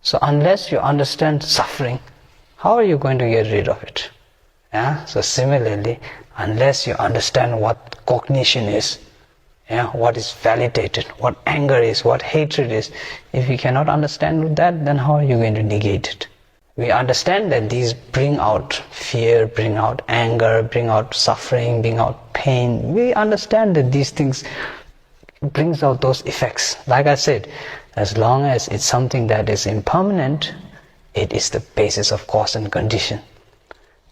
So unless you understand suffering, how are you going to get rid of it? Yeah. So similarly, unless you understand what cognition is, what is validated, what anger is, what hatred is, if you cannot understand that, then how are you going to negate it? We understand that these bring out fear, bring out anger, bring out suffering, bring out pain. We understand that these things brings out those effects. Like I said, as long as it's something that is impermanent, it is the basis of cause and condition.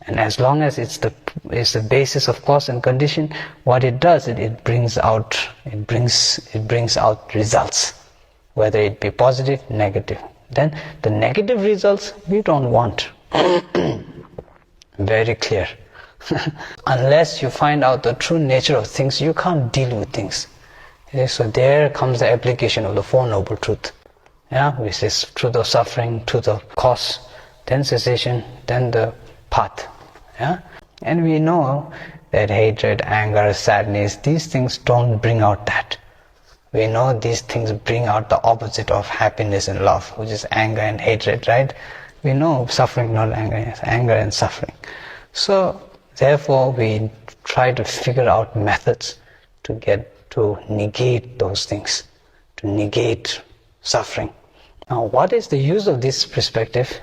And as long as it's the basis of cause and condition, what it does, it brings out results, whether it be positive, negative. Then the negative results we don't want. Very clear. Unless you find out the true nature of things, you can't deal with things. Okay, so there comes the application of the Four Noble Truths, which is truth of suffering, truth of cause, then cessation, then the path. And we know that hatred, anger, sadness, these things don't bring out that. We know these things bring out the opposite of happiness and love, which is anger and hatred, right? We know suffering, not anger, yes, anger and suffering. So therefore we try to figure out methods to negate those things, to negate suffering. Now what is the use of this perspective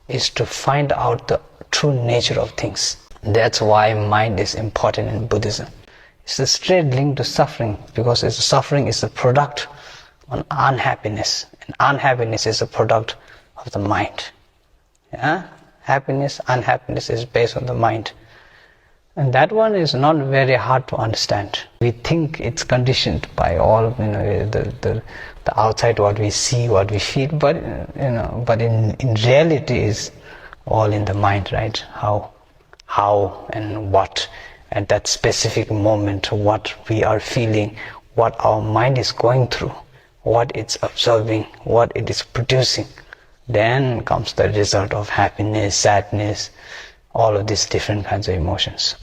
is to find out the true nature of things. That's why mind is important in Buddhism. It's a straight link to suffering, because suffering is a product of unhappiness, and unhappiness is a product of the mind. Happiness, unhappiness is based on the mind. And that one is not very hard to understand. We think it's conditioned by all the outside, what we see, what we feel, but in reality is all in the mind, right? How and what at that specific moment, what we are feeling, what our mind is going through, what it's observing, what it is producing. Then comes the result of happiness, sadness, all of these different kinds of emotions.